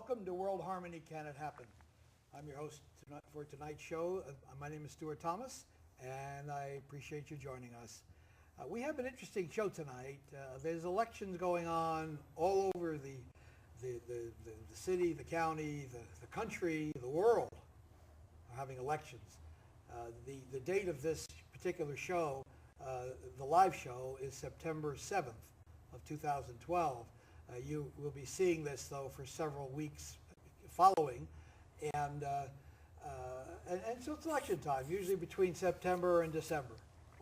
Welcome to World Harmony Can It Happen? I'm your host for tonight's show. My name is Stuart Thomas, and I appreciate you joining us. We have an interesting show tonight. There's elections going on all over the city, the county, the country, the world are having elections. The date of this particular show, the live show, is September 7th of 2012. You will be seeing this, though, for several weeks following, and so it's election time, usually between September and December,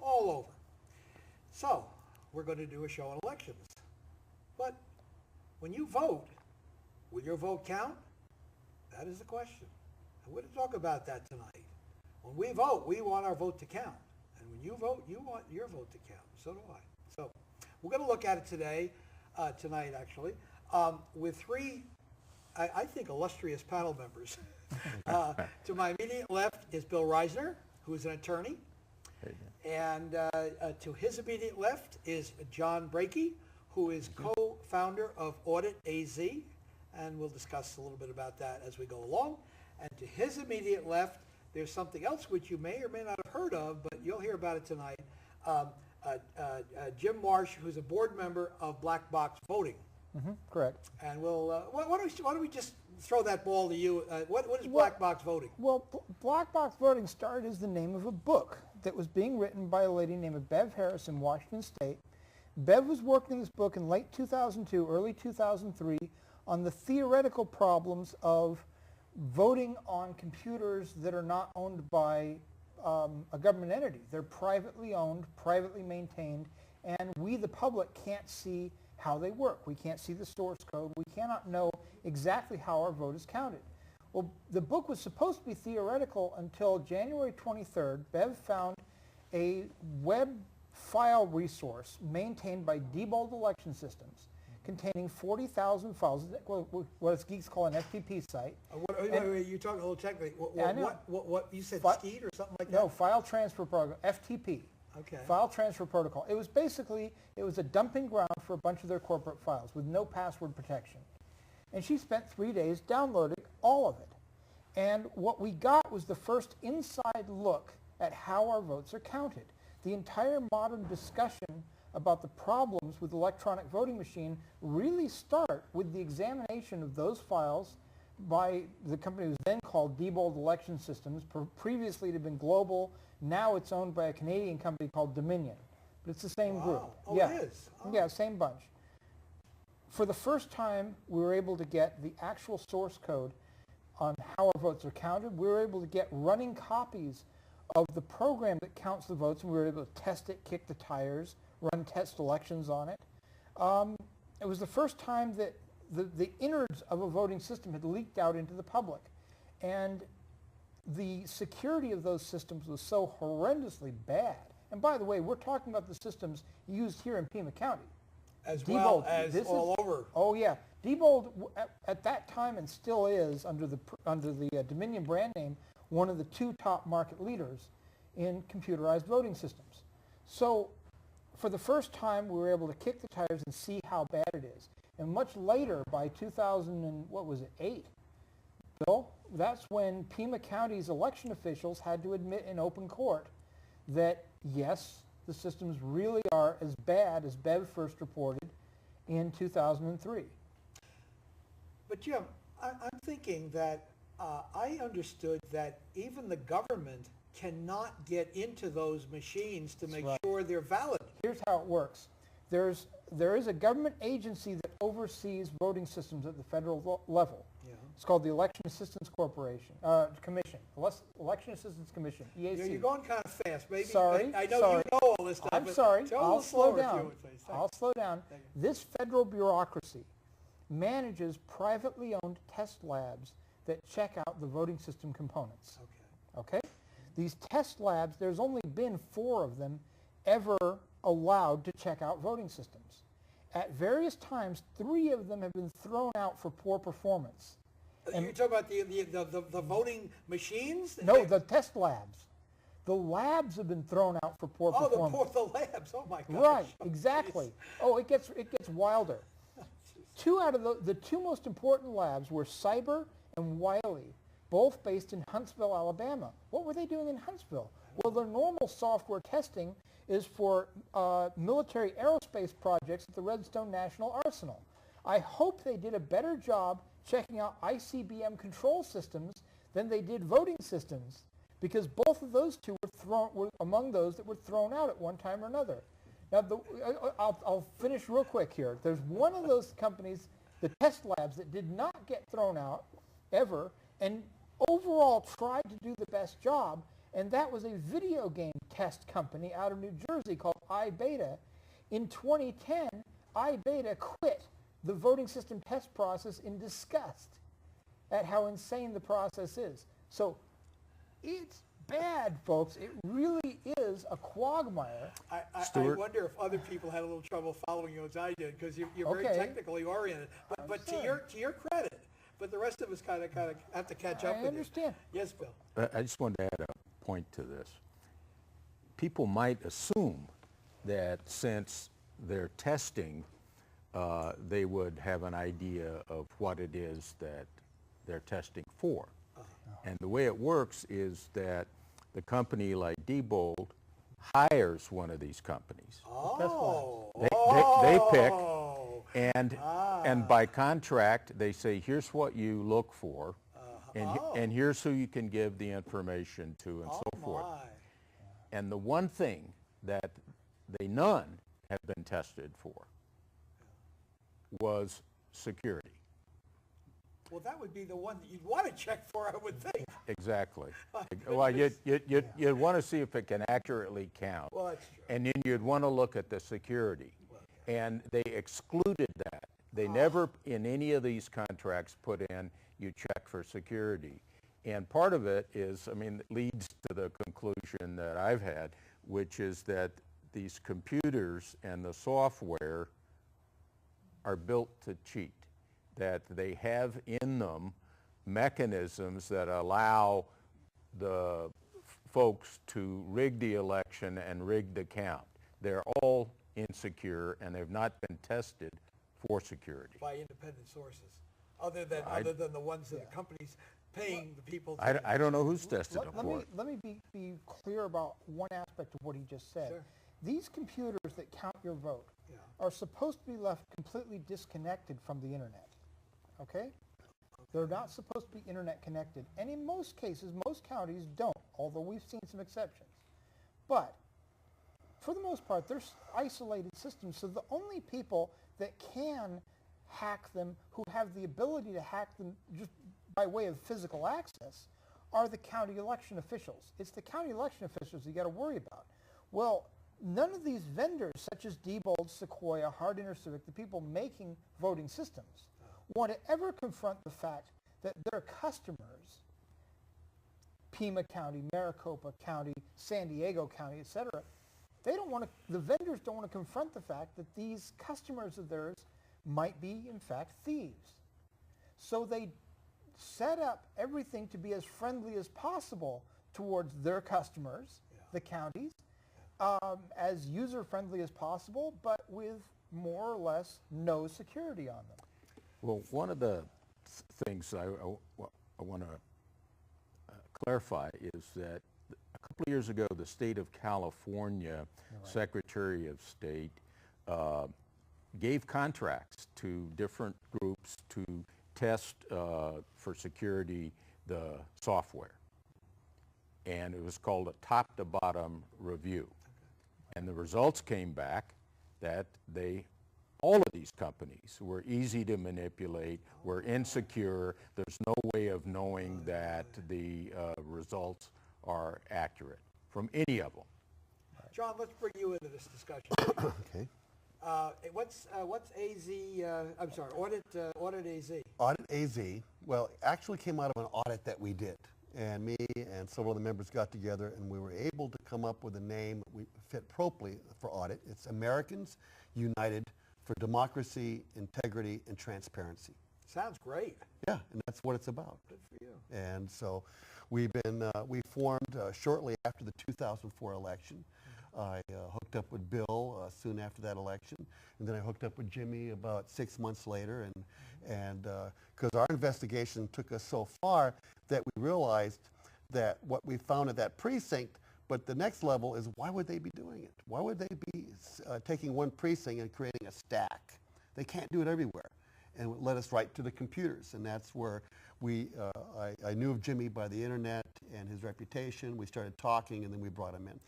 all over. So we're going to do a show on elections. But when you vote, will your vote count? That is the question. And we're going to talk about that tonight. When we vote, we want our vote to count. And when you vote, you want your vote to count. So do I. So we're going to look at it tonight actually, with three, I think, illustrious panel members. To my immediate left is Bill Risner, who is an attorney. And to his immediate left is John Brakey, who is co-founder of Audit-AZ, and we'll discuss a little bit about that as we go along. And to his immediate left, there's something else which you may or may not have heard of, but you'll hear about it tonight. Jim Marsh, who's a board member of Black Box Voting. Correct. And we'll, why don't we just throw that ball to you? What is Black Box Voting? Well, Black Box Voting started as the name of a book that was being written by a lady named Bev Harris in Washington State. Bev was working on this book in late 2002, early 2003, on the theoretical problems of voting on computers that are not owned by a government entity. They're privately owned, privately maintained, and we, the public, can't see how they work. We can't see the source code. We cannot know exactly how our vote is counted. Well, the book was supposed to be theoretical until January 23rd. Bev found a web file resource maintained by Diebold Election Systems containing 40,000 files, what us geeks call an FTP site. Wait, you're talking a little technically. What you said, STEED or something like that? No, File Transfer Protocol, FTP. Okay. File Transfer Protocol. It was basically, it was a dumping ground for a bunch of their corporate files with no password protection. And she spent 3 days downloading all of it. And what we got was the first inside look at how our votes are counted. The entire modern discussion about the problems with the electronic voting machine really start with the examination of those files by the company that was then called Diebold Election Systems. Previously it had been Global. Now it's owned by a Canadian company called Dominion. But it's the same group. Oh, yeah. It is? Oh. Yeah, same bunch. For the first time, we were able to get the actual source code on how our votes are counted. We were able to get running copies of the program that counts the votes, and we were able to test it, kick the tires, run test elections on it. It was the first time that the innards of a voting system had leaked out into the public. And the security of those systems was so horrendously bad. And by the way, we're talking about the systems used here in Pima County. As well as all over. Oh yeah. Diebold at that time, and still is, under the Dominion brand name, one of the two top market leaders in computerized voting systems. So for the first time, we were able to kick the tires and see how bad it is. And much later, by 2008, Bill, that's when Pima County's election officials had to admit in open court that, yes, the systems really are as bad as Bev first reported in 2003. But Jim, I'm thinking that I understood that even the government cannot get into those machines to make sure they're valid. Here's how it works. There is a government agency that oversees voting systems at the federal level. Yeah. It's called the Election Assistance Commission, Election Assistance Commission, EAC. You're going kind of fast, baby. Sorry. I know sorry. you know all this stuff. I'm sorry. I'll slow down. I'll slow down. This federal bureaucracy manages privately owned test labs that check out the voting system components. Okay? These test labs, there's only been 4 of them ever allowed to check out voting systems. At various times, 3 of them have been thrown out for poor performance. You're talking about the voting machines? No, the test labs. The labs have been thrown out for poor performance. The labs. Oh my gosh. Right, exactly. Oh, it gets wilder. Two out of the two most important labs were Cyber and Wiley, both based in Huntsville, Alabama. What were they doing in Huntsville? Well, their normal software testing is for military aerospace projects at the Redstone National Arsenal. I hope they did a better job checking out ICBM control systems than they did voting systems, because both of those two were among those that were thrown out at one time or another. Now, I'll finish real quick here. There's one of those companies, the test labs, that did not get thrown out ever, and overall tried to do the best job, and that was a video game test company out of New Jersey called iBeta. In 2010, iBeta quit the voting system test process in disgust at how insane the process is. So it's bad, folks. It really is a quagmire. I wonder if other people had a little trouble following you as I did, because you're very technically oriented. But to your credit, but the rest of us kind of have to catch up with you. I understand. Yes, Bill. I just wanted to add a point to this. People might assume that since they're testing, they would have an idea of what it is that they're testing for. And the way it works is that the company like Diebold hires one of these companies. Oh. They pick, and by contract, they say, here's what you look for, and here's who you can give the information to, and so forth. And the one thing that none have been tested for was security. Well, that would be the one that you'd want to check for, I would think. Exactly. Well, you'd want to see if it can accurately count. Well, that's true. And then you'd want to look at the security. And they excluded that. They never, in any of these contracts, put in, you check for security. And part of it is, I mean, it leads to the conclusion that I've had, which is that these computers and the software are built to cheat, that they have in them mechanisms that allow the folks to rig the election and rig the count. They're all insecure, and they've not been tested for security. By independent sources, other than the ones that the companies paying the people. I don't know who's tested them for. Let me be clear about one aspect of what he just said. Sure. These computers that count your vote are supposed to be left completely disconnected from the internet. Okay? They're not supposed to be internet connected. And in most cases, most counties don't, although we've seen some exceptions. But for the most part, they're isolated systems, so the only people that can hack them, who have the ability to hack them just by way of physical access, are the county election officials. It's the county election officials you got to worry about. Well, none of these vendors, such as Diebold, Sequoia, Hard InterCivic, the people making voting systems, want to ever confront the fact that their customers, Pima County, Maricopa County, San Diego County, etc., the vendors don't want to confront the fact that these customers of theirs might be, in fact, thieves. So they set up everything to be as friendly as possible towards their customers, the counties, as user-friendly as possible, but with more or less no security on them. Well, one of the things I want to clarify is that a couple of years ago, the state of California Secretary of State gave contracts to different groups to test for security the software. And it was called a top-to-bottom review. And the results came back that all of these companies were easy to manipulate, were insecure. There's no way of knowing that the results are accurate from any of them. John, let's bring you into this discussion. Okay. What's AZ? I'm sorry, Audit-AZ. Audit-AZ, well, actually came out of an audit that we did. And me and several of the members got together, and we were able to come up with a name that we fit appropriately for audit. It's Americans United for Democracy, Integrity, and Transparency. Sounds great. Yeah, and that's what it's about. Good for you. And so we formed shortly after the 2004 election. I hooked up with Bill soon after that election, and then I hooked up with Jimmy about 6 months later, and because our investigation took us so far that we realized that what we found at that precinct, but the next level is, why would they be doing it? Why would they be taking one precinct and creating a stack? They can't do it everywhere. And it led us right to the computers, and that's where I knew of Jimmy by the internet and his reputation. We started talking, and then we brought him in.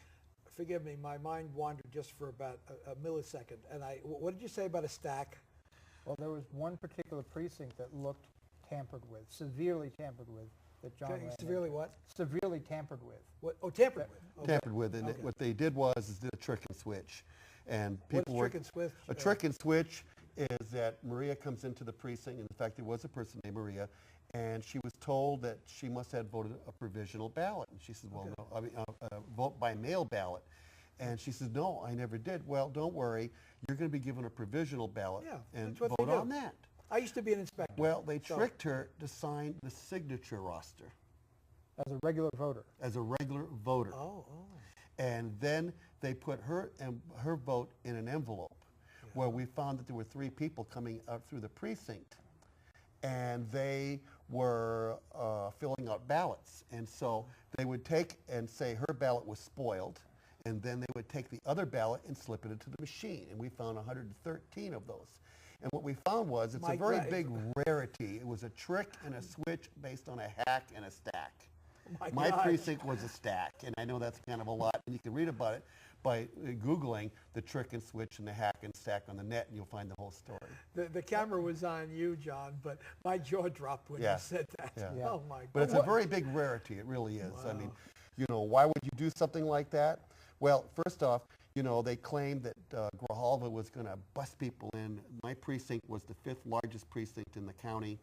Forgive me, my mind wandered just for about a millisecond. And what did you say about a stack? Well, there was one particular precinct that looked tampered with, severely tampered with, that John ran Severely into. what? Severely tampered with. What? Oh, tampered with. Okay. Tampered with, and what they did was did a trick and switch. And people What's trick and switch? A trick and switch is that Maria comes into the precinct, and in fact there was a person named Maria, and she was told that she must have voted a provisional ballot. And she said, well, no, I mean, vote by mail ballot. And she says, no, I never did. Well, don't worry, you're going to be given a provisional ballot, and vote on that. I used to be an inspector. Well, they tricked her to sign the signature roster. As a regular voter. As a regular voter. Oh. And then they put her vote in an envelope, where we found that there were 3 people coming out through the precinct, and they were filling out ballots. And so they would take and say her ballot was spoiled, and then they would take the other ballot and slip it into the machine. And we found 113 of those. And what we found was it's a very big rarity. It was a trick and a switch based on a hack and a stack. My precinct was a stack, and I know that's kind of a lot, and you can read about it by Googling the trick and switch and the hack and stack on the net, and you'll find the whole story. The camera was on you, John, but my jaw dropped when you said that. Yeah. Oh, my God. But it's a very big rarity. It really is. Wow. I mean, you know, why would you do something like that? Well, first off, you know, they claimed that Grijalva was going to bust people in. My precinct was the 5th largest precinct in the county.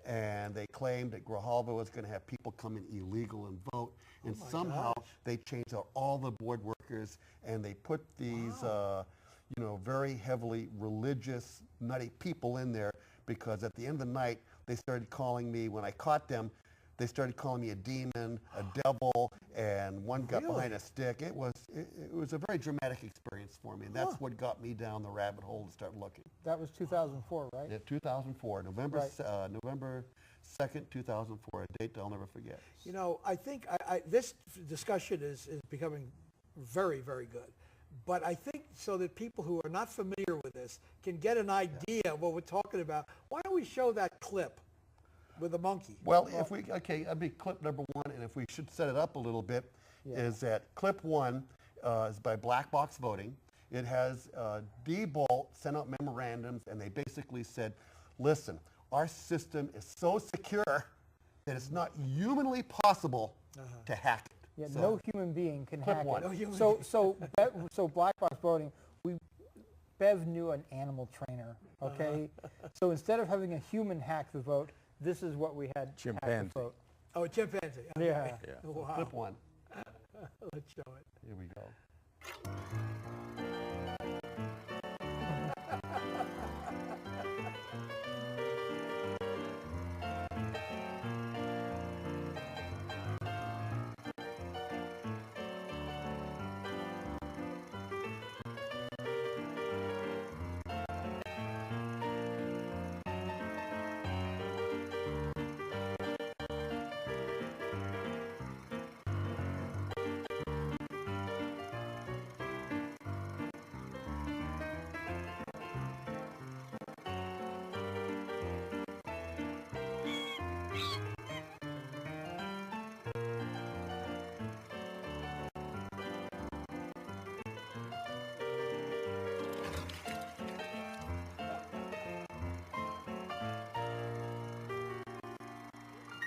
And they claimed that Grijalva was going to have people come in illegal and vote. And somehow they changed out all the board workers, and they put these, you know, very heavily religious, nutty people in there, because at the end of the night, they started calling me, when I caught them, they started calling me a demon, a devil, and one got behind a stick. It was a very dramatic experience for me, and that's what got me down the rabbit hole to start looking. That was 2004, right? Yeah, 2004, November 2nd, 2004, a date I'll never forget. You know, I think this discussion is becoming very, very good. But I think so that people who are not familiar with this can get an idea of what we're talking about, why don't we show that clip with the monkey? Well, if we, that'd be clip number 1, and if we should set it up a little bit, is that clip 1 is by Black Box Voting. It has Diebold sent out memorandums, and they basically said, listen, our system is so secure that it's not humanly possible to hack it. Yeah, so, no human being can hack one. it. So Black Box Voting, Bev knew an animal trainer, okay? So instead of having a human hack the vote, this is what we had Chimpanzee. vote. Oh, a chimpanzee. Yeah. Wow. Clip 1. Let's show it. Here we go.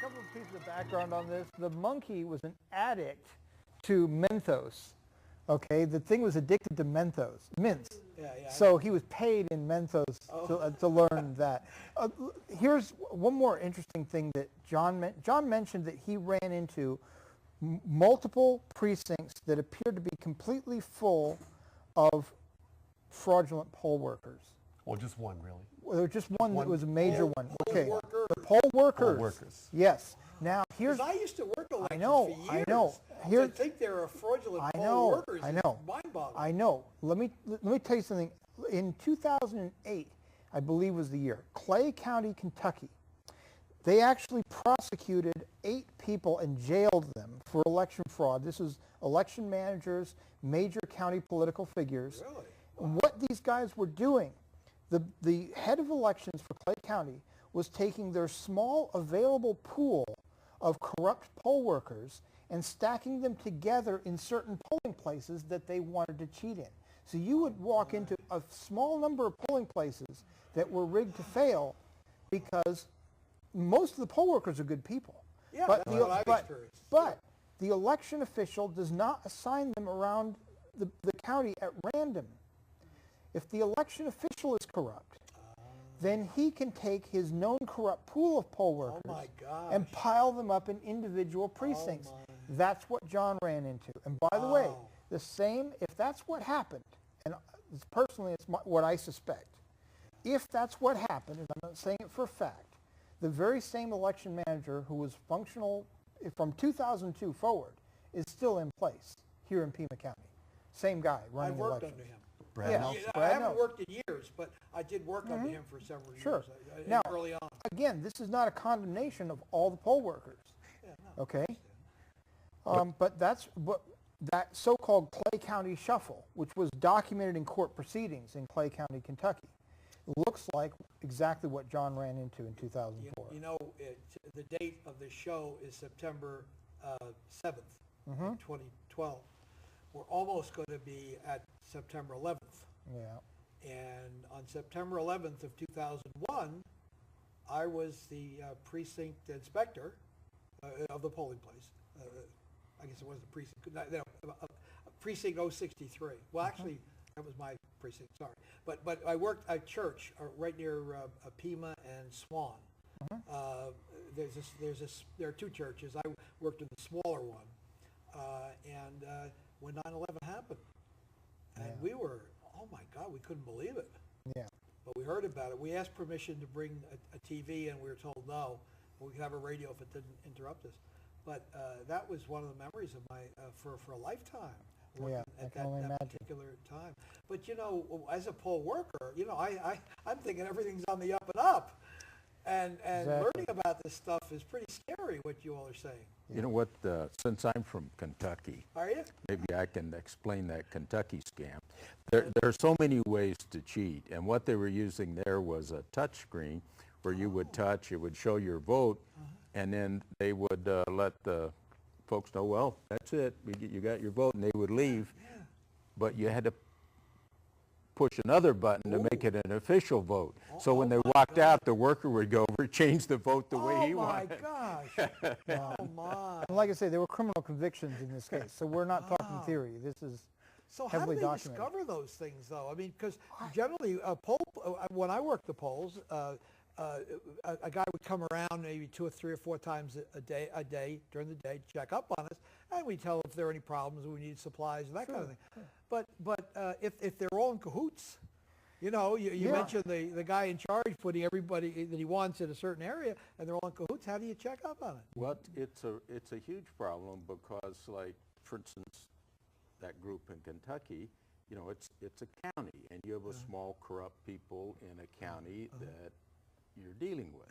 Couple of pieces of background on this. The monkey was an addict to Mentos. Okay, the thing was addicted to mints. So he was paid in Mentos to learn that. Here's one more interesting thing that John mentioned, that he ran into multiple precincts that appeared to be completely full of fraudulent poll workers. Well, just one, really. Well, there was just one that was a major one. Okay, worker. the poll workers. Poll workers. Yes. Now here's. Because I used to work elections I know. for years. I know. To think there are fraudulent poll workers I is know. mind-boggling. I know. Let me tell you something. In 2008, I believe was the year, Clay County, Kentucky, they actually prosecuted 8 people and jailed them for election fraud. This was election managers, major county political figures. Really? And what these guys were doing, the head of elections for Clay County was taking their small available pool of corrupt poll workers and stacking them together in certain polling places that they wanted to cheat in. So you would walk into a small number of polling places that were rigged to fail because most of the poll workers are good people. Yeah, but that's what I've experienced. But the election official does not assign them around the county at random. If the election official is corrupt, then he can take his known corrupt pool of poll workers my gosh. and pile them up in individual precincts. That's what John ran into. And by the way, the same, if that's what happened, and personally it's what I suspect, if that's what happened, and I'm not saying it for a fact, the very same election manager who was functional from 2002 forward is still in place here in Pima County. Same guy running I've worked elections. under him. Brad Yeah. Nelson. I haven't worked in years, but I did work under him for several Sure. years Now, early on. again, this is not a condemnation of all the poll workers, Yeah, no. okay? But that's what that so-called Clay County shuffle, which was documented in court proceedings in Clay County, Kentucky, looks like exactly what John ran into in 2004. You know, the date of the show is September 7th, 2012. We're almost going to be at September 11th. Yeah. And on September 11th of 2001, I was the precinct inspector of the polling place. I guess it was the precinct, precinct 063. Well, actually, that was my precinct, sorry. But I worked at church right near Pima and Swan. There are 2 churches. I worked in the smaller one. And when 9/11 happened, and we were, oh my God, we couldn't believe it. Yeah. But we heard about it. We asked permission to bring a TV, and we were told no. We could have a radio if it didn't interrupt us. But that was one of the memories of my for a lifetime. Yeah, At I can only that imagine. particular time. But you know, as a poll worker, you know, I'm thinking everything's on the up and up. And Exactly. learning about this stuff is pretty scary, what you all are saying. You know what, since I'm from Kentucky, Are you? maybe I can explain that Kentucky scam. There are so many ways to cheat, and what they were using there was a touch screen where you would touch, it would show your vote, and then they would let the folks know, well, that's it, you got your vote, and they would leave. But you had to push another button to make it an official vote. So when they walked out, the worker would go over, change the vote the way he wanted. Oh my gosh. Oh my. And like I say, there were criminal convictions in this case, so we're not talking theory. This is So how do heavily they documented. discover those things, though? I mean, because generally, when I worked the polls, a guy would come around maybe 2 or 3 or 4 times a day during the day, check up on us, and we tell if there are any problems, we need supplies and that kind of thing. But if they're all in cahoots, you know, you mentioned the guy in charge putting everybody that he wants in a certain area, and they're all in cahoots. How do you check up on it? Well, it's a huge problem because, like, for instance, that group in Kentucky, you know, it's a county, and you have a small corrupt people in a county that you're dealing with.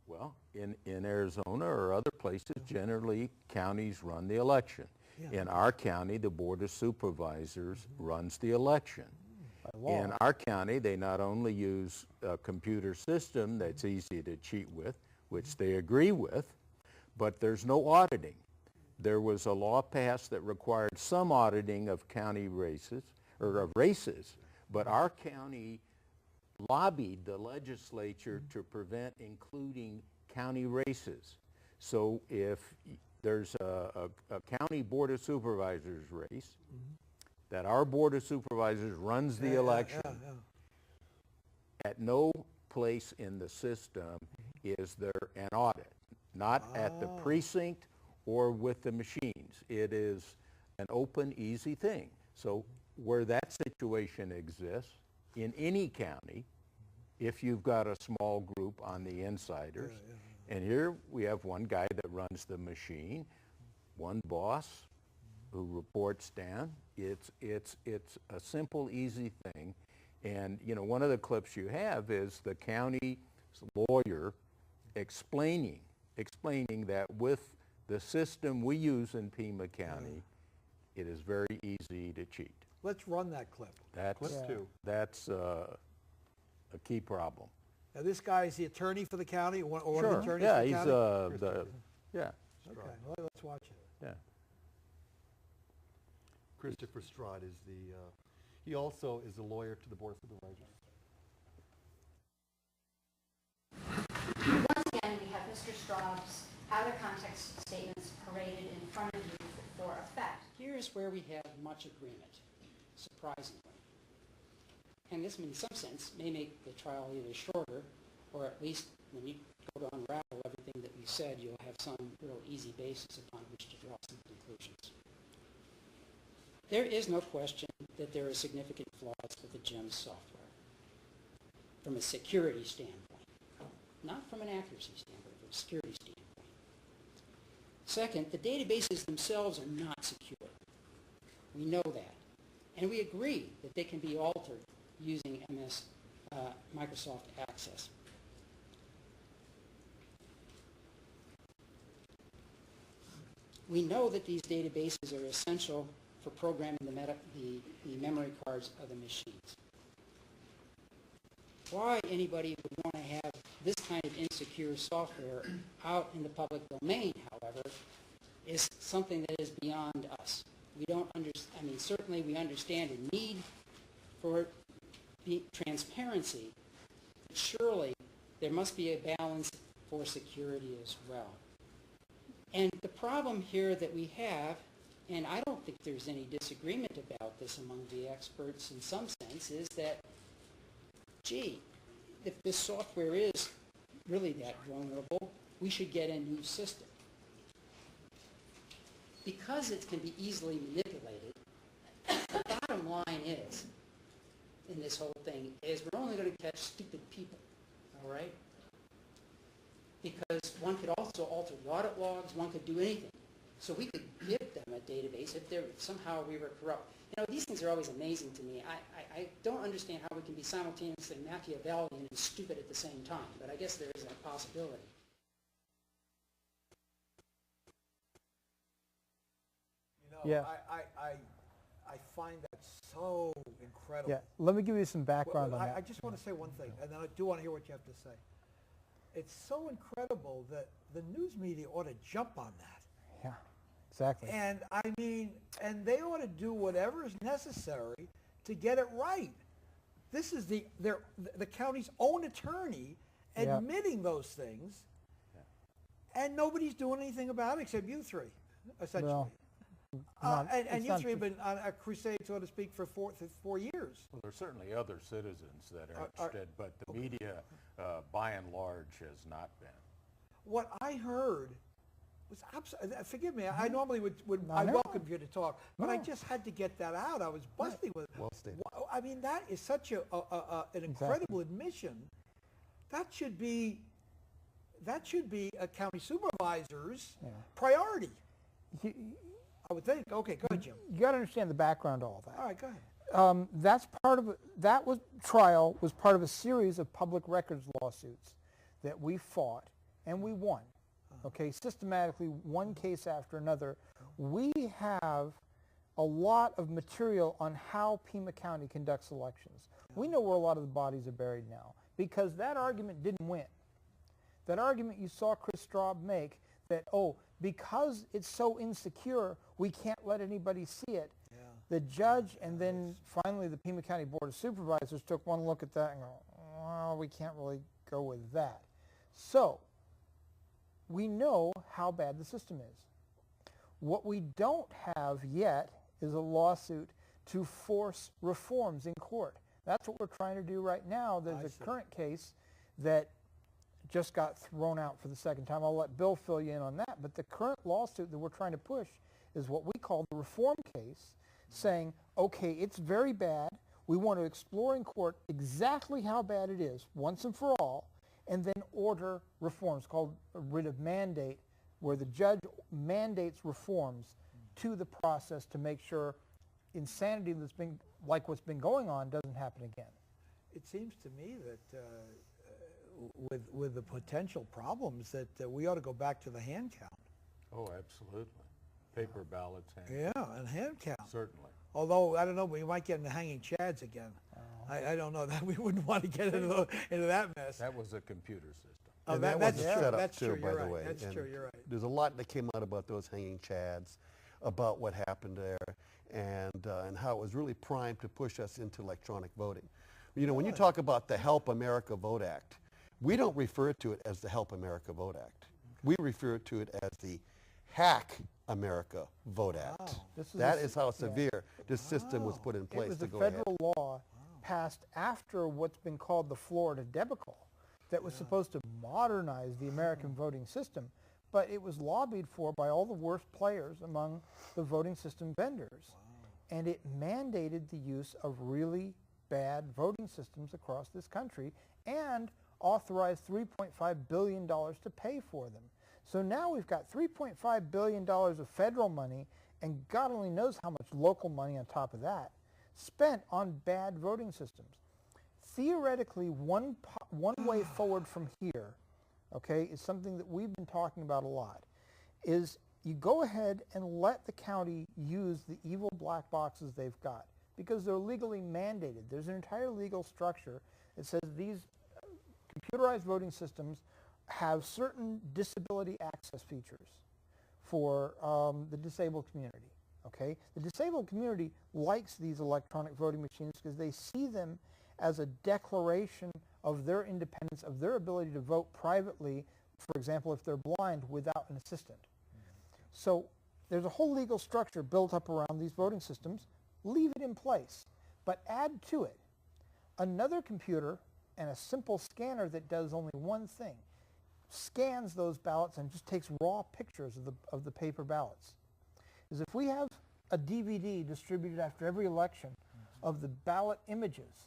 Well, in Arizona or other places, generally counties run the election. In our county, the Board of Supervisors runs the election. In our county, they not only use a computer system that's easy to cheat with, which they agree with, but there's no auditing. There was a law passed that required some auditing of county races, or of races, but our county lobbied the legislature to prevent including county races. So if there's a county Board of Supervisors race, that our Board of Supervisors runs the election, at no place in the system is there an audit, not at the precinct or with the machines. It is an open, easy thing. So where that situation exists, in any county, if you've got a small group on the insiders, And here we have one guy that runs the machine, one boss who reports down. It's a simple, easy thing. And you know, one of the clips you have is the county lawyer explaining that with the system we use in Pima County, it is very easy to cheat. Let's run that clip. That's a key problem. Now, this guy is the attorney for the county, or one of the Sure. attorneys Yeah, for the he's county? yeah. Okay, well, let's watch it. Yeah. Christopher Straught is he also is a lawyer to the Board of Supervisors. Once again, we have Mr. Straub's out-of-context statements paraded in front of you for effect. Here's where we have much agreement, surprisingly. And this, in some sense, may make the trial either shorter, or at least when you go to unravel everything that we said, you'll have some real easy basis upon which to draw some conclusions. There is no question that there are significant flaws with the GEMS software from a security standpoint, not from an accuracy standpoint, from a security standpoint. Second, the databases themselves are not secure. We know that. And we agree that they can be altered using Microsoft Access. We know that these databases are essential for programming the memory cards of the machines. Why anybody would want to have this kind of insecure software out in the public domain, however, is something that is beyond us. We don't understand, I mean, certainly we understand a need for transparency, but surely there must be a balance for security as well. And the problem here that we have, and I don't think there's any disagreement about this among the experts in some sense, is that, gee, if this software is really that vulnerable, we should get a new system. Because it can be easily manipulated, the bottom line is, in this whole thing, is we're only going to catch stupid people, all right? Because one could also alter audit logs, one could do anything. So we could give them a database if somehow we were corrupt. You know, these things are always amazing to me. I don't understand how we can be simultaneously Machiavellian and stupid at the same time, but I guess there is a possibility. You know, Yeah. I find that so incredible. Yeah, let me give you some background on that. I just want to say one thing, and then I do want to hear what you have to say. It's so incredible that the news media ought to jump on that. Yeah, exactly. And I mean, and they ought to do whatever is necessary to get it right. This is the county's own attorney admitting those things, and nobody's doing anything about it except you three, essentially. Well, and you three have been on a crusade, so to speak, for 4 years. Well, there's certainly other citizens that are interested, but the media, by and large, has not been. What I heard was absolutely, forgive me, I normally I welcome you to talk, but I just had to get that out. I was bustling with it. Well stated. I mean, that is such an incredible admission. That should be a county supervisor's priority, I would think. Okay, go ahead, Jim. You got to understand the background to all that. All right, go ahead. That's part of trial was part of a series of public records lawsuits that we fought and we won. Okay, systematically, one case after another. We have a lot of material on how Pima County conducts elections. We know where a lot of the bodies are buried now because that argument didn't win. That argument you saw Chris Straub make that, oh, because it's so insecure, we can't let anybody see it. Yeah. The judge and then finally the Pima County Board of Supervisors took one look at that and go, well, we can't really go with that. So we know how bad the system is. What we don't have yet is a lawsuit to force reforms in court. That's what we're trying to do right now. There's a current case that just got thrown out for the second time. I'll let Bill fill you in on that. But the current lawsuit that we're trying to push is what we call the reform case, saying, okay, it's very bad. We want to explore in court exactly how bad it is, once and for all, and then order reforms called a writ of mandate, where the judge mandates reforms to the process to make sure insanity that's been, like what's been going on, doesn't happen again. It seems to me that with the potential problems that we ought to go back to the hand count. Oh, absolutely. Paper ballots, hand. Yeah, and hand count. Certainly. Although, I don't know, we might get into hanging chads again. I don't know, that we wouldn't want to get into that mess. That was a computer system. Oh, And that that's was a true, setup that's too, true, by you're the right, way. that's And true, you're right. There's a lot that came out about those hanging chads, about what happened there, and how it was really primed to push us into electronic voting. You know, when you talk about the Help America Vote Act, we don't refer to it as the Help America Vote Act. We refer to it as the Hack America Vote Act. Wow. That is how severe this system was put in place It was to a go ahead. federal law passed after what's been called the Florida debacle that was supposed to modernize the American voting system, but it was lobbied for by all the worst players among the voting system vendors. And it mandated the use of really bad voting systems across this country and authorized $3.5 billion to pay for them. So now we've got $3.5 billion of federal money and God only knows how much local money on top of that spent on bad voting systems. Theoretically, one way forward from here, okay, is something that we've been talking about a lot, is you go ahead and let the county use the evil black boxes they've got because they're legally mandated. There's an entire legal structure that says these computerized voting systems have certain disability access features for the disabled community. Okay? The disabled community likes these electronic voting machines because they see them as a declaration of their independence, of their ability to vote privately, for example, if they're blind without an assistant. So there's a whole legal structure built up around these voting systems. Leave it in place, but add to it another computer and a simple scanner that does only one thing. Scans those ballots and just takes raw pictures of the paper ballots. Is if we have a DVD distributed after every election of the ballot images,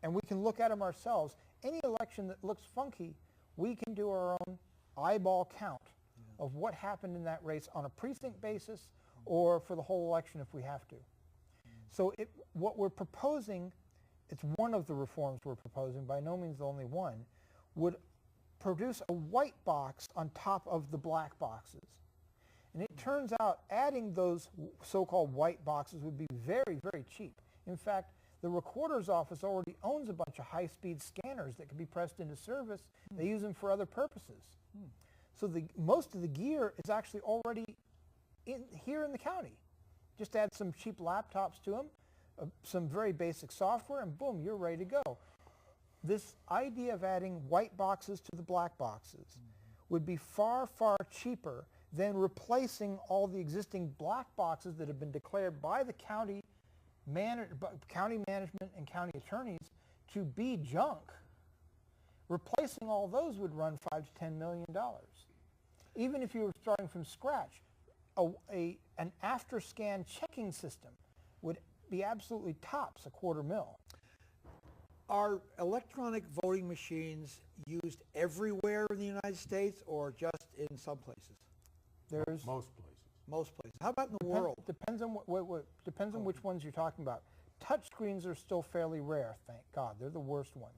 and we can look at them ourselves, any election that looks funky, we can do our own eyeball count of what happened in that race on a precinct basis or for the whole election if we have to. So what we're proposing, it's one of the reforms we're proposing, by no means the only one, would produce a white box on top of the black boxes. And it turns out adding those so-called white boxes would be very, very cheap. In fact, the recorder's office already owns a bunch of high-speed scanners that can be pressed into service. They use them for other purposes. So most of the gear is actually already here in the county. Just add some cheap laptops to them, some very basic software, and boom, you're ready to go. This idea of adding white boxes to the black boxes would be far, far cheaper than replacing all the existing black boxes that have been declared by the county management and county attorneys to be junk. Replacing all those would run $5 to $10 million. Even if you were starting from scratch, an after-scan checking system would be absolutely tops $250,000. Are electronic voting machines used everywhere in the United States or just in some places? There's Most places. Most places. How about in the world? Depends on depends on which ones you're talking about. Touch screens are still fairly rare, thank God. They're the worst ones.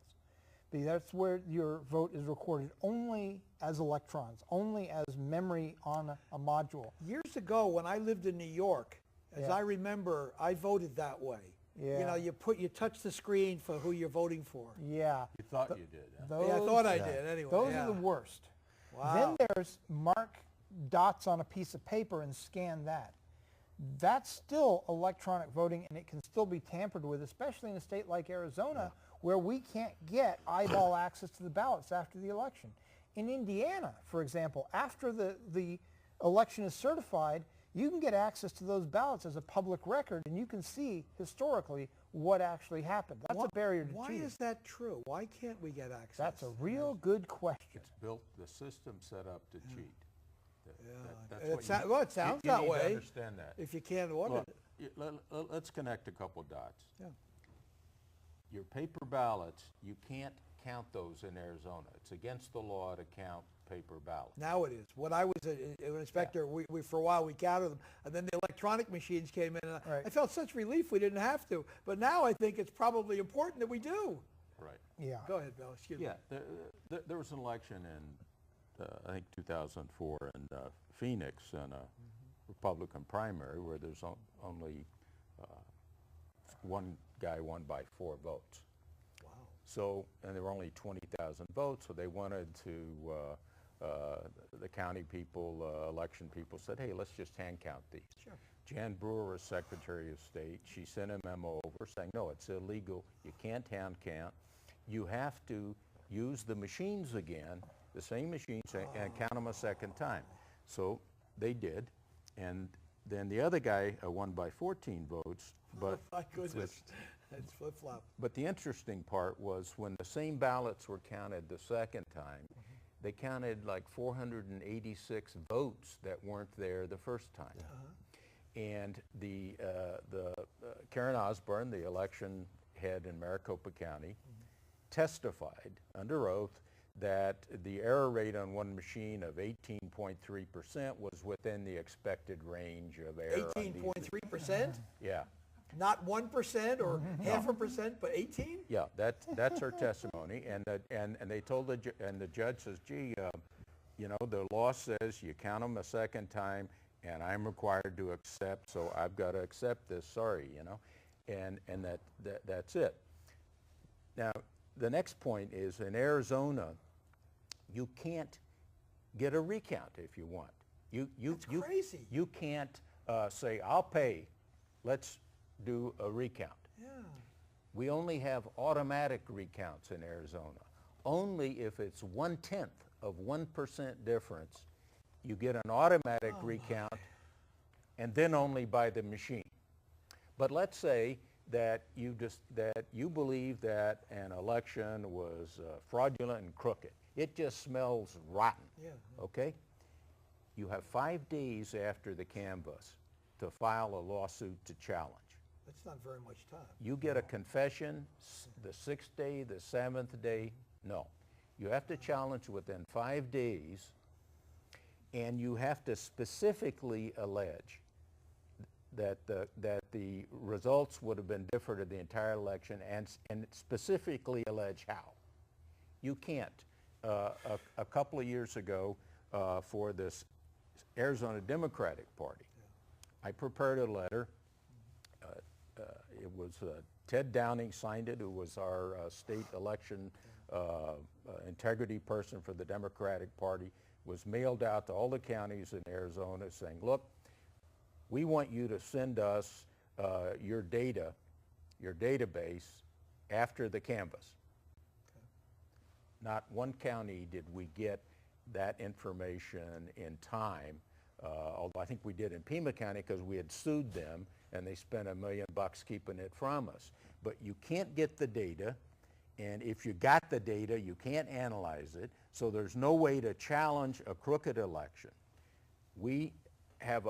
But that's where your vote is recorded only as electrons, only as memory on a module. Years ago, when I lived in New York, as I remember, I voted that way. Yeah. You know, you touch the screen for who you're voting for. Yeah. You thought you did, huh? Those, Yeah, I thought I did anyway. Those are the worst. Wow. Then there's mark dots on a piece of paper and scan that. That's still electronic voting, and it can still be tampered with, especially in a state like Arizona, where we can't get eyeball access to the ballots after the election. In Indiana, for example, after the election is certified, you can get access to those ballots as a public record, and you can see historically what actually happened. That's a barrier to Why cheating. is that true? Why can't we get access? That's a real good question. It's built, the system set up to cheat. Yeah. It sounds you that need way. to understand that. If you can't order Look, let's connect a couple dots. Yeah. Your paper ballots, you can't count those in Arizona. It's against the law to count paper ballots. Now it is. When I was an inspector, we for a while we counted them, and then the electronic machines came in, and Right. I felt such relief we didn't have to. But now I think it's probably important that we do. Right. Yeah. Go ahead, Bill. Excuse me. Yeah, there was an election in, I think 2004 in Phoenix in a Republican primary where there's only one guy won by 4 votes. Wow. So, and there were only 20,000 votes, so they wanted to, the county people, election people said, hey, let's just hand count these. Sure. Jan Brewer was Secretary of State. She sent a memo over saying, no, it's illegal. You can't hand count. You have to use the machines again, the same machines, and count them a second time. So they did. And then the other guy won by 14 votes. But My goodness. It's flip-flop. But the interesting part was when the same ballots were counted the second time, they counted like 486 votes that weren't there the first time. And the Karen Osborne, the election head in Maricopa County, testified under oath that the error rate on one machine of 18.3% was within the expected range of error. 18.3%? Yeah. Not 1% or half a percent, but 18? Yeah, that's her testimony, and they told the judge says, gee, you know, the law says you count them a second time, and I'm required to accept, so I've got to accept this. Sorry, you know, and that's it. Now, the next point is in Arizona, you can't get a recount if you want. That's crazy. You can't say I'll pay. Let's do a recount. Yeah. We only have automatic recounts in Arizona. Only if it's 1/10 of 1% difference, you get an automatic recount, and then only by the machine. But let's say that you believe that an election was fraudulent and crooked. It just smells rotten. Yeah. Okay? You have 5 days after the canvass to file a lawsuit to challenge. That's not very much time. You get a confession the 6th day, the 7th day, no. You have to challenge within 5 days, and you have to specifically allege that the results would have been different in the entire election, and specifically allege how. You can't. A couple of years ago, for this Arizona Democratic Party, I prepared a letter. It was Ted Downing signed it, who was our state election integrity person for the Democratic Party, was mailed out to all the counties in Arizona saying, look, we want you to send us your data, your database, after the canvass. Okay. Not one county did we get that information in time, although I think we did in Pima County because we had sued them and they spent $1 million keeping it from us. But you can't get the data, and if you got the data, you can't analyze it, so there's no way to challenge a crooked election. We have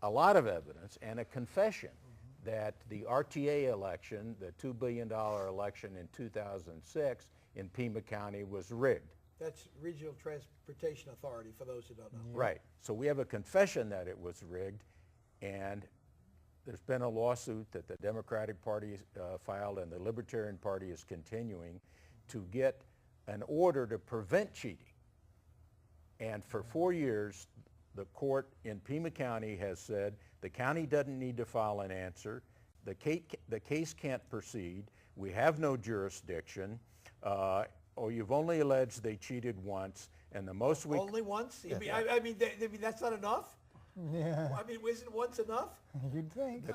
a lot of evidence and a confession that the RTA election, the $2 billion election in 2006 in Pima County, was rigged. That's Regional Transportation Authority, for those who don't know. Right. So we have a confession that it was rigged, and there's been a lawsuit that the Democratic Party filed and the Libertarian Party is continuing to get an order to prevent cheating. And for 4 years, the court in Pima County has said the county doesn't need to file an answer, the case can't proceed, we have no jurisdiction, or you've only alleged they cheated once, and the most we... Only once? Yeah. I mean, that's not enough? Yeah. I mean, isn't once enough? You'd think.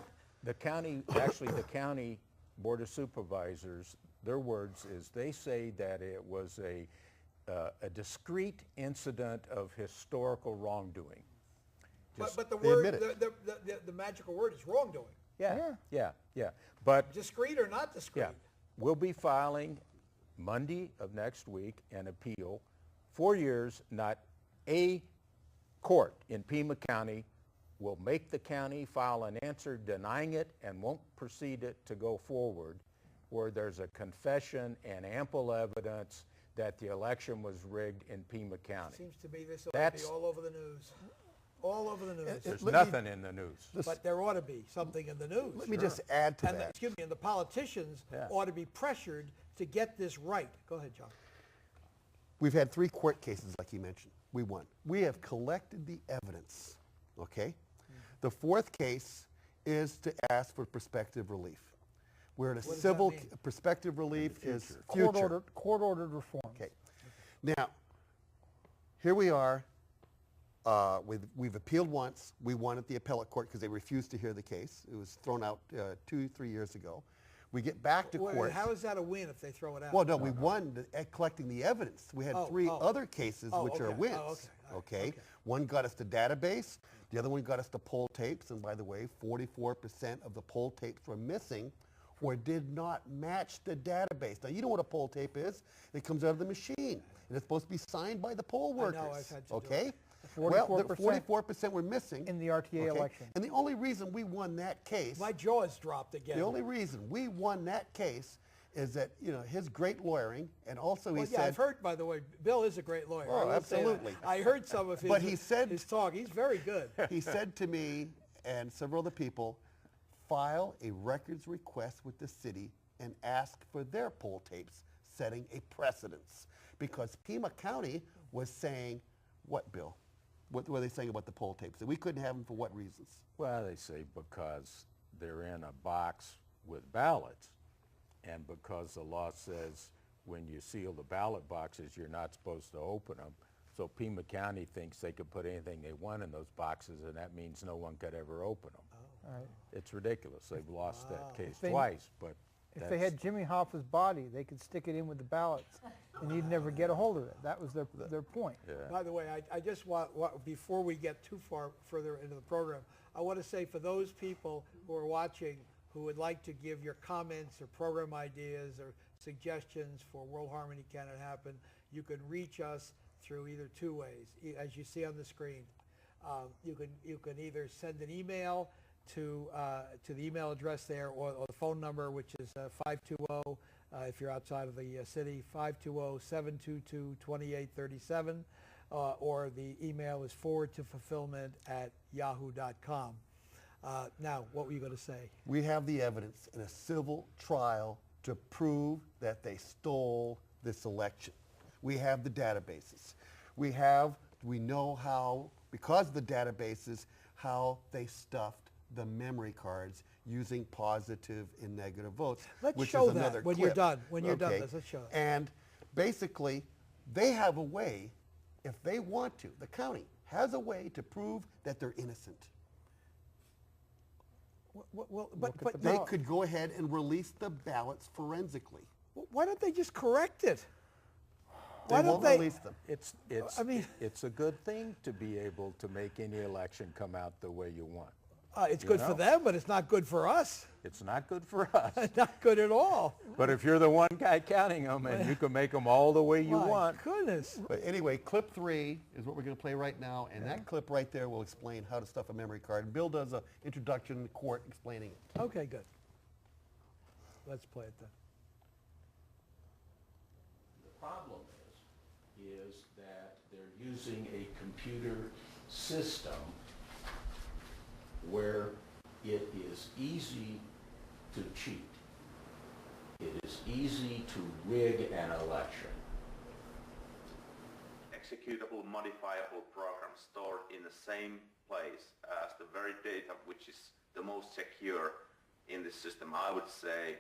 The county, actually the county Board of Supervisors, their words is they say that it was a discrete incident of historical wrongdoing. But the they word, admit it. the magical word is wrongdoing. Yeah. But Discreet or not discreet? yeah, we'll be filing Monday of next week an appeal. 4 years, not a court in Pima County will make the county file an answer denying it and won't proceed it to go forward where there's a confession and ample evidence that the election was rigged in Pima County. Seems to me this ought to be That's- all over the news. All over the news. There's Let me- nothing in the news. But there ought to be something in the news. Let me just add to And that. excuse me, and the politicians Yeah. ought to be pressured to get this right. Go ahead, John. We've had 3 court cases, like you mentioned. We won. We have collected the evidence, okay? The 4th case is to ask for prospective relief. We're at a What does that civil mean? prospective relief is Court-ordered future. reforms. Okay. Now, here we are. We've appealed once. We won at the appellate court because they refused to hear the case. It was thrown out 2-3 years ago. We get back to Wait, court. how is that a win if they throw it out? Well, no, we won at collecting the evidence. We had 3 other cases which are okay. wins. Oh, okay. All right. Okay? Okay. One got us the database. The other one got us the poll tapes. And by the way, 44% of the poll tapes were missing or did not match the database. Now, you know what a poll tape is. It comes out of the machine. And it's supposed to be signed by the poll I know, workers. I've had to do okay? it. Well, 44% 44% were missing. in the RTA okay? election. And the only reason we won that case, My jaws dropped again. the only reason we won that case is that, you know, his great lawyering, and also he Well, yeah, said, I've heard, by the way, Bill is a great lawyer. Oh, I will say that. absolutely. I heard some of his, But he said- his talk. He's very good. he said to me and several other people, file a records request with the city and ask for their poll tapes, setting a precedence. Because Pima County was saying, what, Bill? What were they saying about the poll tapes? That we couldn't have them for what reasons? Well, they say because they're in a box with ballots, and because the law says when you seal the ballot boxes, you're not supposed to open them. So Pima County thinks they could put anything they want in those boxes, and that means no one could ever open them. All right. It's ridiculous. They've lost that case they- twice, but If they had Jimmy Hoffa's body, they could stick it in with the ballots, and you'd never get a hold of it. That was their point. yeah. By the way, I just want, before we get too far further into the program, I want to say for those people who are watching who would like to give your comments or program ideas or suggestions for World Harmony Can It Happen, you can reach us through either 2 ways, as you see on the screen. You can either send an email to the email address there, or the phone number, which is 520, if you're outside of the city, 520-722-2837, or the email is forwardtofulfillment@yahoo.com. Now, what were you going to say? We have the evidence in a civil trial to prove that they stole this election. We have the databases. We know how, because of the databases, how they stuffed the memory cards using positive and negative votes. Let's which show is that another when you're clip. done. When you're done, Okay. let's show it. And basically, they have a way, if they want to, the county has a way to prove that they're innocent. Well, Look at the They ballot. could go ahead and release the ballots forensically. why don't they just correct it? They Why don't won't they? release them. It's I mean- it's a good thing to be able to make any election come out the way you want. It's good for know? them, but it's not good for us. It's not good for us. Not good at all. But if you're the one guy counting them and you can make them all the way you My want, goodness. But anyway, clip 3 is what we're going to play right now, and that clip right there will explain how to stuff a memory card. And Bill does an introduction in court explaining it. Okay, good. Let's play it then. the problem is that they're using a computer system where it is easy to cheat. It is easy to rig an election. Executable, modifiable program stored in the same place as the very data which is the most secure in the system. I would say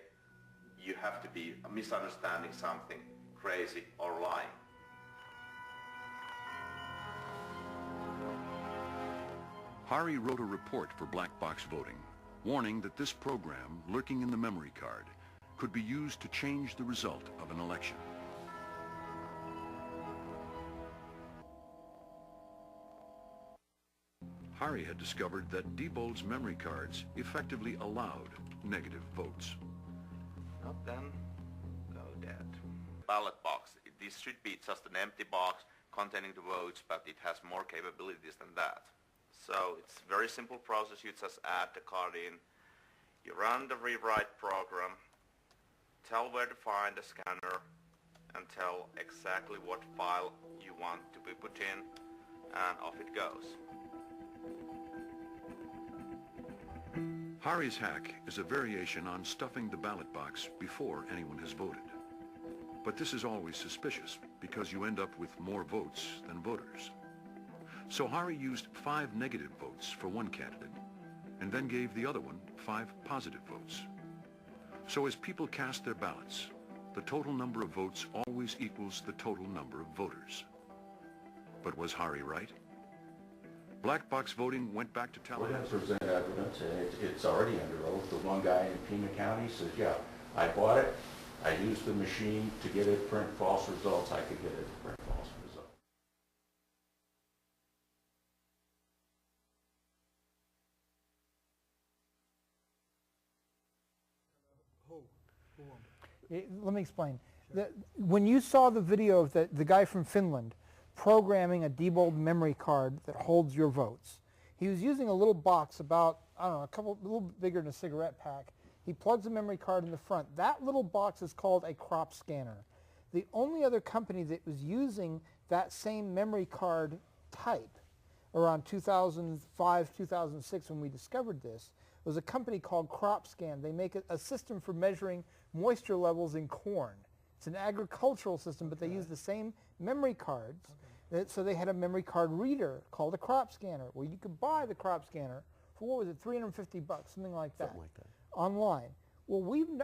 you have to be misunderstanding something, crazy or lying. Hari wrote a report for black box voting, warning that this program, lurking in the memory card, could be used to change the result of an election. Hari had discovered that Diebold's memory cards effectively allowed negative votes. Well, then go dead. Ballot box. This should be just an empty box containing the votes, but it has more capabilities than that. So it's a very simple process. You just add the card in, you run the rewrite program, tell where to find the scanner and tell exactly what file you want to be put in, and off it goes. Harry's hack is a variation on stuffing the ballot box before anyone has voted. But this is always suspicious because you end up with more votes than voters. So Hari used 5 negative votes for one candidate and then gave the other one 5 positive votes. So as people cast their ballots, the total number of votes always equals the total number of voters. But was Hari right? Black box voting went back to tally. We're going to present evidence, and it's already under oath. The one guy in Pima County says, yeah, I bought it, I used the machine to get it to print false results, I could get it to print false results. Let me explain. When you saw the video of the guy from Finland programming a debug memory card that holds your votes, he was using a little box about, I don't know, a little bigger than a cigarette pack. He plugs a memory card in the front. That little box is called a crop scanner. The only other company that was using that same memory card type around 2005, 2006 when we discovered this was a company called CropScan. They make a system for measuring moisture levels in corn. It's an agricultural system, but they use the same memory cards. So they had a memory card reader called a crop scanner, where you could buy the crop scanner for, what was it, $350, something like that, online. Well,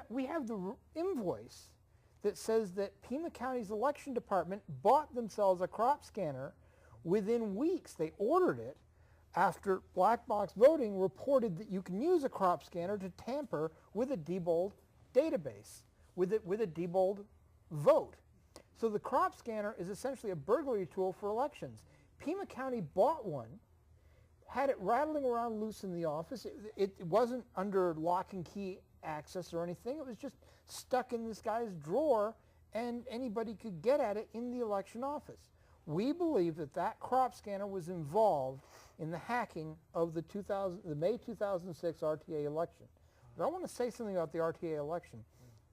we have the invoice that says that Pima County's election department bought themselves a crop scanner within weeks. They ordered it after black box voting reported that you can use a crop scanner to tamper with a debug database, with a debug vote. So the crop scanner is essentially a burglary tool for elections. Pima County bought one, had it rattling around loose in the office. It wasn't under lock and key access or anything. It was just stuck in this guy's drawer, and anybody could get at it in the election office. We believe that that crop scanner was involved in the hacking of the May 2006 RTA election. But I want to say something about the RTA election.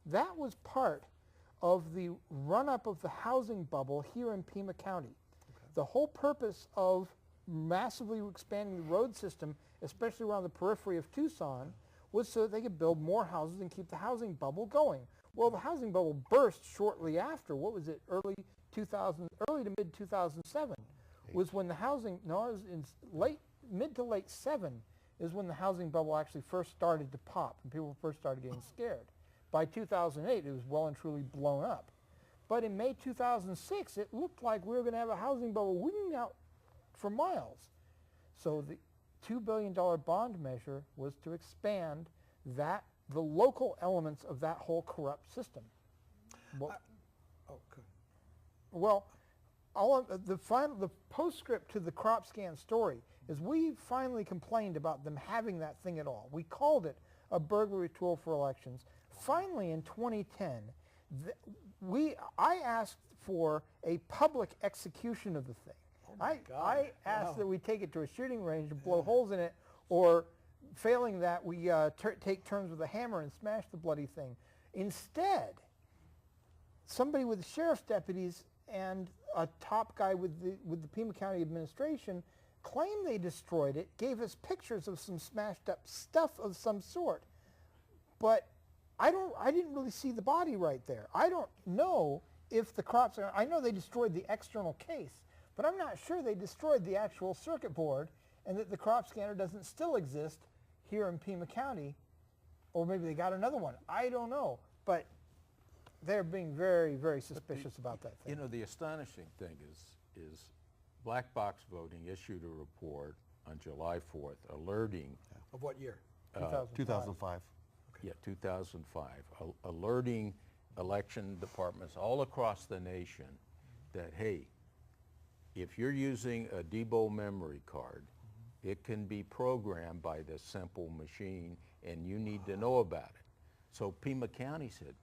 That was part of the run-up of the housing bubble here in Pima County. The whole purpose of massively expanding the road system, especially around the periphery of Tucson, was so that they could build more houses and keep the housing bubble going. Well, the housing bubble burst shortly after. What was it? Early to mid 2007 was when the housing. No, it was in mid to late 7 is when the housing bubble actually first started to pop and people first started getting scared. By 2008, it was well and truly blown up. But in May 2006, it looked like we were going to have a housing bubble winging out for miles. So the $2 billion bond measure was to expand the local elements of that whole corrupt system. Well, the postscript to the crop scan story is we finally complained about them having that thing at all. We called it a burglary tool for elections. Finally, in 2010, I asked for a public execution of the thing. I asked that we take it to a shooting range and blow holes in it, or failing that, we take turns with a hammer and smash the bloody thing. Instead, somebody with the sheriff's deputies and a top guy with the Pima County administration claimed they destroyed it, gave us pictures of some smashed up stuff of some sort. But I didn't really see the body right there. I don't know if the crops are, I know they destroyed the external case, but I'm not sure they destroyed the actual circuit board and that the crop scanner doesn't still exist here in Pima County, or maybe they got another one. I don't know, but they're being very, very suspicious about that thing. You know, the astonishing thing is Black Box Voting issued a report on July 4th alerting. Of what year? 2005. Yeah, 2005, alerting election departments all across the nation that, hey, if you're using a debug memory card, it can be programmed by this simple machine, and you need to know about it. So Pima County said,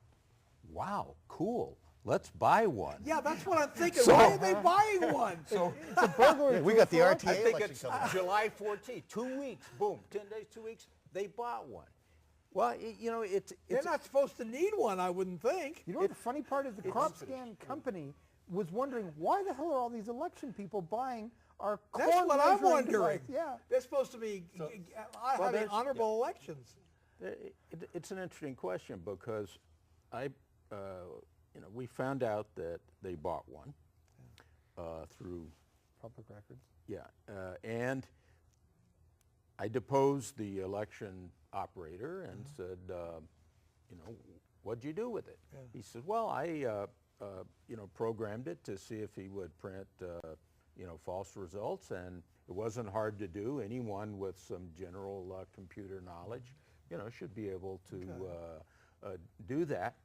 wow, cool, let's buy one. Yeah, that's what I'm thinking. Why are they buying one? So it's a burglary. We got the RTA I think election it's coming up. July 14th, 2 weeks, boom, 10 days, 2 weeks, they bought one. Well, you know, They're not supposed to need one, I wouldn't think. You know what the funny part is? The crop scan company was wondering why the hell are all these election people buying our corn That's what I'm measuring wondering. device? Yeah. They're supposed to be having there's- honorable elections. It's an interesting question because you know, we found out that they bought one through Public records. Yeah, and I deposed the election operator and said, you know, what'd you do with it? Yeah. He said, well, I, you know, programmed it to see if he would print, you know, false results, and it wasn't hard to do. Anyone with some general computer knowledge, you know, should be able to do that.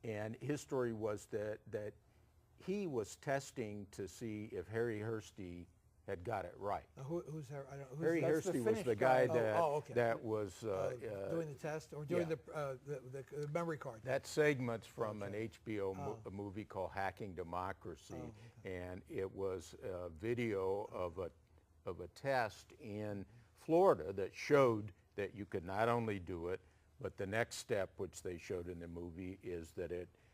And his story was that he was testing to see if Harry Hursty had got it right. Who's Harry? I don't know. Harry That's the Hursty was Finnish the guy. guy that, okay. that was doing the test or doing yeah. the memory card? that segment's from an HBO Oh. movie called Hacking Democracy, Oh, and it was a video of a test in Florida that showed that you could not only do it, but the next step, which they showed in the movie, is that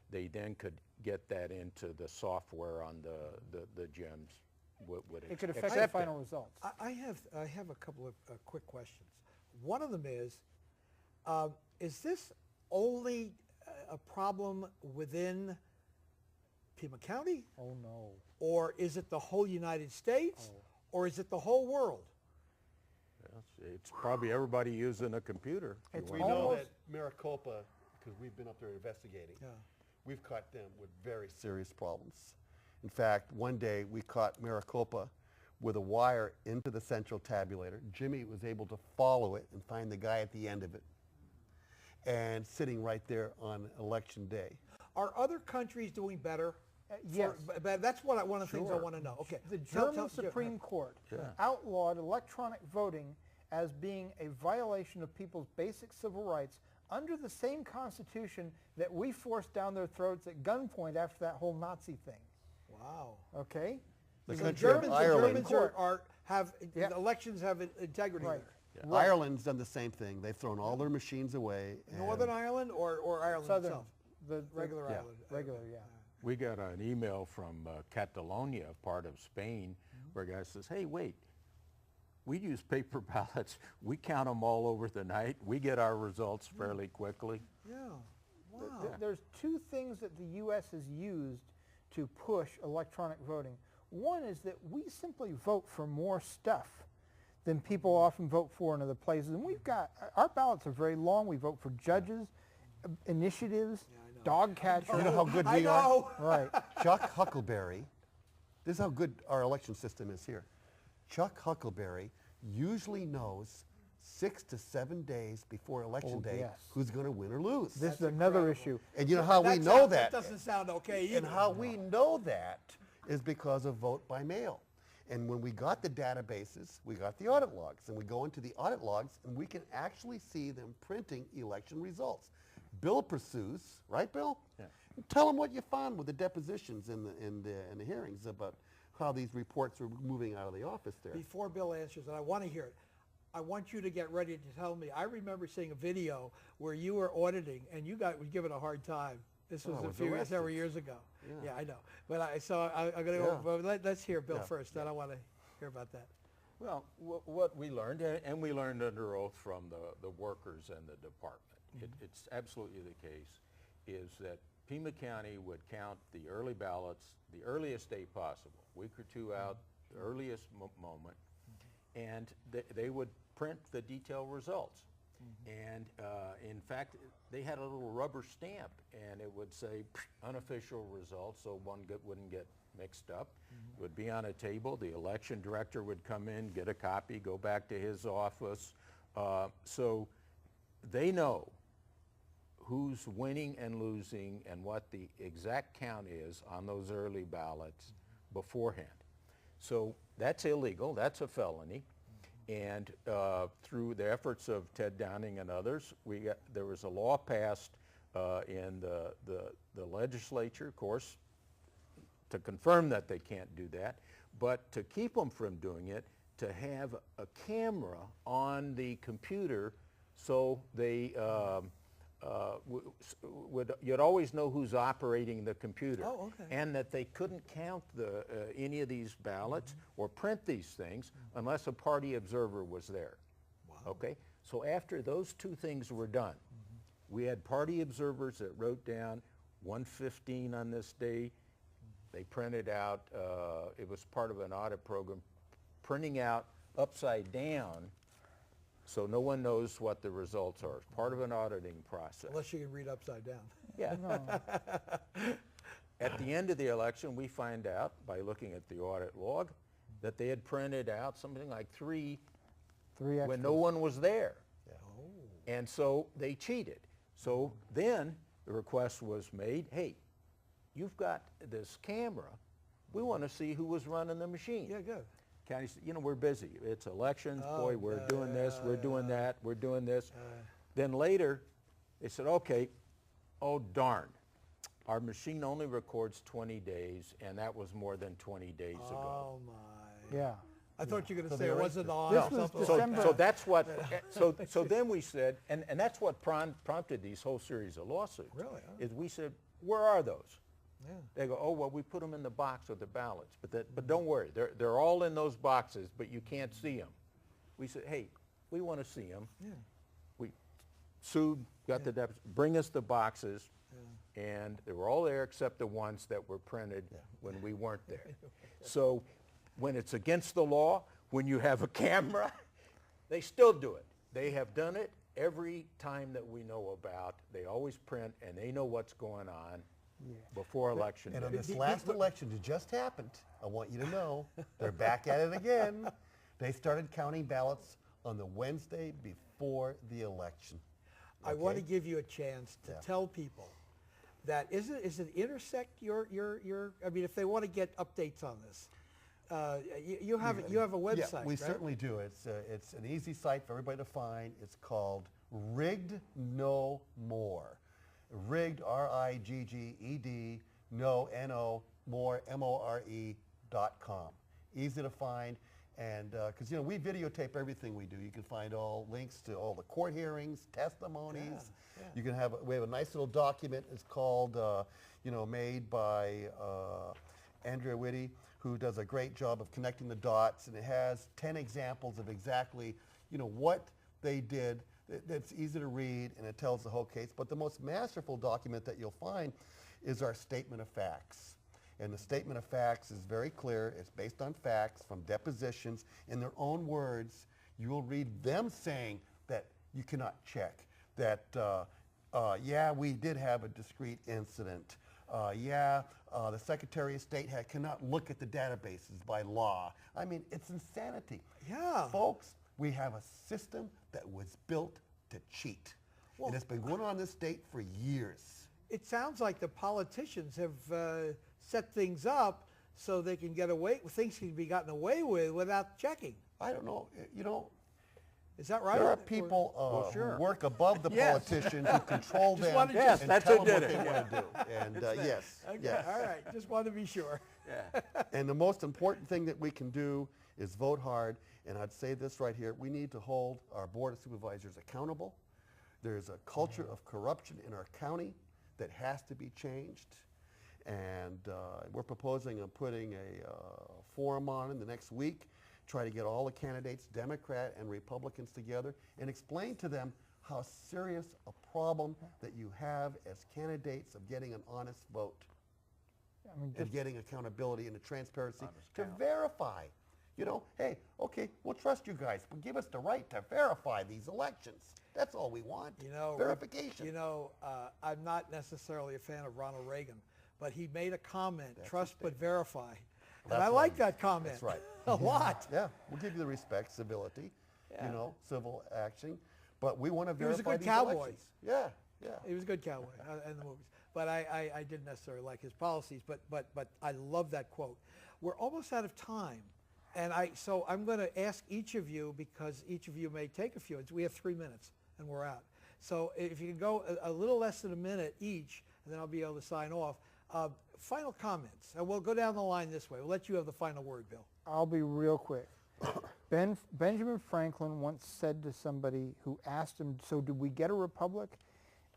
they then could get that into the software on the gems. Would It could affect the accept it. final results. I have a couple of quick questions. One of them is this only a problem within Pima County, Oh no. or is it the whole United States, Oh. or is it the whole world? It's probably everybody using a computer. if you It's We want to know almost- that Maricopa, because we've been up there investigating, Yeah. we've caught them with very serious problems. In fact, one day we caught Maricopa with a wire into the central tabulator. Jimmy was able to follow it and find the guy at the end of it, and sitting right there on election day. Are other countries doing better? Yes. But that's one of the things I Sure. want to know. Okay. The Tell- German tell- Supreme Court Yeah. outlawed electronic voting as being a violation of people's basic civil rights under the same constitution that we forced down their throats at gunpoint after that whole Nazi thing. Wow. Okay? The So country of Germans, Ireland. have Yeah. elections have integrity Right. there. Ireland's done the same thing. They've thrown all their machines away. Northern and Ireland or Ireland Southern, itself? the Regular Yeah. Ireland. regular, yeah. We got an email from Catalonia, part of Spain, where a guy says, hey, wait, we use paper ballots. We count them all over the night. We get our results fairly quickly. Yeah. Wow. There's two things that the U.S. has used to push electronic voting. One is that we simply vote for more stuff than people often vote for in other places. And we've got, our ballots are very long. We vote for judges, initiatives, Yeah, I know. dog catchers. You know how good I we are? know. Right. Chuck Huckleberry, this is how good our election system is here. Chuck Huckleberry usually knows 6 to 7 days before election Oh, day yes. who's going to win or lose. This is another issue. And you know how we know That that? doesn't sound okay either. And how we know that is because of vote by mail. And when we got the databases, we got the audit logs, and we go into the audit logs, and we can actually see them printing election results. Bill pursues, right, Bill? Yeah. Tell them what you found with the depositions in the hearings about how these reports are moving out of the office there. Before Bill answers, and I want to hear it, I want you to get ready to tell me. I remember seeing a video where you were auditing, and you got was given a hard time. This was I was several arrested. years ago. Yeah. I know. But I'm going to Yeah. go. Let's hear Bill Yeah. first. Then I want to hear about that. Well, what we learned, and we learned under oath from the workers and the department, it's absolutely the case, is that Pima County would count the early ballots the earliest date possible, week or two out, the earliest moment, and they would print the detailed results. And in fact, they had a little rubber stamp, and it would say unofficial results, so one wouldn't get mixed up. It would be on a table. The election director would come in, get a copy, go back to his office. So they know who's winning and losing and what the exact count is on those early ballots beforehand. So that's illegal. That's a felony. And through the efforts of Ted Downing and others, there was a law passed in the legislature, of course, to confirm that they can't do that, but to keep them from doing it, to have a camera on the computer So they you'd always know who's operating the computer. Oh, okay. And that they couldn't count any of these ballots or print these things unless a party observer was there. Wow. Okay? So after those two things were done, we had party observers that wrote down 1:15 on this day. They printed out, it was part of an audit program, printing out upside down so no one knows what the results are. It's part of an auditing process. Unless you can read upside down. Yeah. At the end of the election, we find out by looking at the audit log that they had printed out something like three extras. when no one was there. Oh. And so they cheated. So then the request was made, hey, you've got this camera. We want to see who was running the machine. Yeah, good. County said, you know, we're busy. It's elections. Boy, we're doing this, we're doing that, we're doing this. Then later, they said, okay, oh darn. Our machine only records 20 days, and that was more than 20 days ago. Oh, my. Yeah. I thought you were going to So say they it were- wasn't on. This or was something. December. So that's what, so then we said, and that's what prompted these whole series of lawsuits. Really, huh? Is we said, where are those? Yeah. They go, oh, well, we put them in the box with the ballots. But don't worry, they're all in those boxes, but you can't see them. We said, hey, we want to see them. Yeah. We sued, got the deposits, bring us the boxes, and they were all there except the ones that were printed when we weren't there. So when it's against the law, when you have a camera, they still do it. They have done it every time that we know about. They always print, and they know what's going on before election And on day. this last election that just happened, I want you to know, they're back at it again. They started counting ballots on the Wednesday before the election. I want to Okay? give you a chance to Yeah. tell people that is it intersect your I mean, if they want to get updates on this, you have a website, Yeah, we right? certainly do. It's an easy site for everybody to find. It's called Rigged No More. Rigged, R-I-G-G-E-D, no, N-O, more, M-O-R-E.com. Easy to find. And because, you know, we videotape everything we do. You can find all links to all the court hearings, testimonies. Yeah. You can we have a nice little document. It's called, you know, made by Andrea Whitty, who does a great job of connecting the dots. And it has 10 examples of exactly, you know, what they did. That's easy to read, and it tells the whole case. But the most masterful document that you'll find is our statement of facts. And the statement of facts is very clear. It's based on facts from depositions. In their own words, you will read them saying that you cannot check, that, yeah, we did have a discrete incident. The Secretary of State cannot look at the databases by law. I mean, it's insanity. Yeah. Folks, we have a system that was built to cheat. Well, and it's been going on in this state for years. It sounds like the politicians have set things up so they can get away, things can be gotten away with without checking. I don't know, you know, Is that right? there are Or- people Well, sure. who work above the Yes. politicians who control them wanted to- Yes, and that's tell who them did what it. they want to do. And yes, Okay, yes. all right. Just wanted to be sure. Yeah. And the most important thing that we can do is vote hard. And I'd say this right here, we need to hold our Board of Supervisors accountable. There's a culture of corruption in our county that has to be changed. And we're proposing on putting a forum on in the next week, try to get all the candidates, Democrat and Republicans, together and explain to them how serious a problem that you have as candidates of getting an honest vote I mean, and just, getting accountability and the transparency Honest to count. verify. You know, hey, okay, we'll trust you guys, but give us the right to verify these elections. That's all we want. You know, verification. You know, I'm not necessarily a fan of Ronald Reagan, but he made a comment, That's trust his but verify. And That's I like right. that comment. That's right. A lot. Yeah, we'll give you the respect, civility, Yeah. you know, civil action, but we want to He was a verify good these cowboy. elections. Yeah, yeah. He was a good cowboy in the movies. But I didn't necessarily like his policies, but I love that quote. We're almost out of time. And so I'm going to ask each of you, because each of you may take a few. We have 3 minutes, and we're out. So if you can go a little less than a minute each, and then I'll be able to sign off. Final comments. And we'll go down the line this way. We'll let you have the final word, Bill. I'll be real quick. Benjamin Franklin once said to somebody who asked him, so did we get a republic?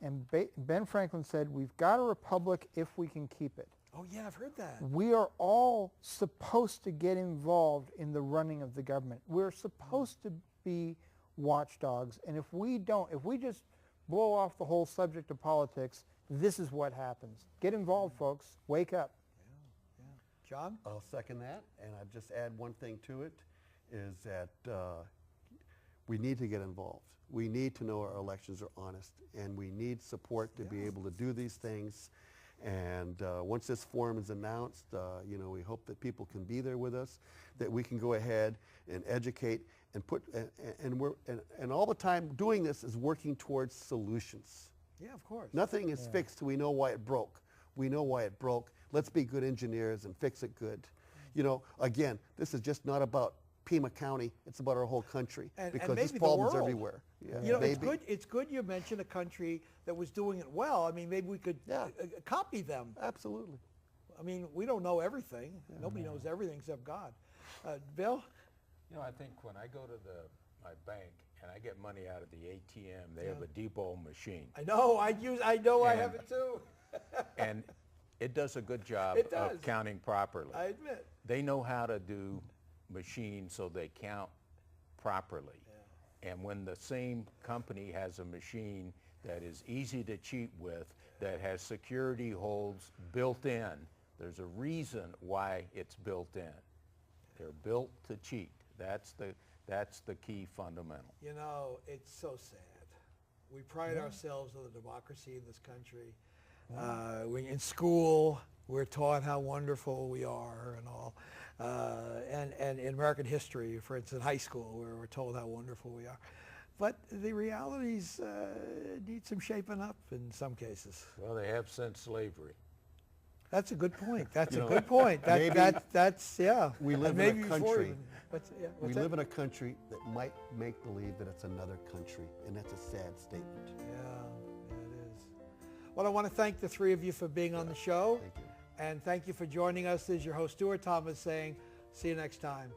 And Ben Franklin said, we've got a republic if we can keep it. Oh yeah, I've heard that. We are all supposed to get involved in the running of the government. We're supposed to be watchdogs, and if we don't, if we just blow off the whole subject of politics, this is what happens. Get involved, folks. Wake up. Yeah. John? I'll second that, and I'd just add one thing to it, is that we need to get involved. We need to know our elections are honest, and we need support to be able to do these things. And once this forum is announced, you know, we hope that people can be there with us, that we can go ahead and educate and put, and all the time doing this is working towards solutions. Yeah, of course. Nothing is fixed till we know why it broke. We know why it broke. Let's be good engineers and fix it good. You know, again, this is just not about Pima County, it's about our whole country, because this problem's everywhere. Yeah, you know, it's good you mentioned a country that was doing it well. I mean, maybe we could copy them. Absolutely. I mean, we don't know everything. Nobody knows everything except God. Bill? You know, I think when I go to my bank and I get money out of the ATM, they have a depot machine. I know, I have it too. And it does a good job of counting properly. I admit. They know how to do machines so they count properly. Yeah. And when the same company has a machine that is easy to cheat with, that has security holds built in, there's a reason why it's built in. They're built to cheat. That's the key fundamental. You know, it's so sad. We pride ourselves on the democracy in this country. In school, we're taught how wonderful we are and all. And in American history, for instance, in high school, where we're told how wonderful we are. But the realities need some shaping up in some cases. Well, they have since slavery. That's a good point. That's a good point. That's yeah. We live in a country. We live in a country that might make believe that it's another country, and that's a sad statement. Yeah, it is. Well, I want to thank the three of you for being on the show. Thank you. And thank you for joining us. This is your host, Stuart Thomas, saying, see you next time.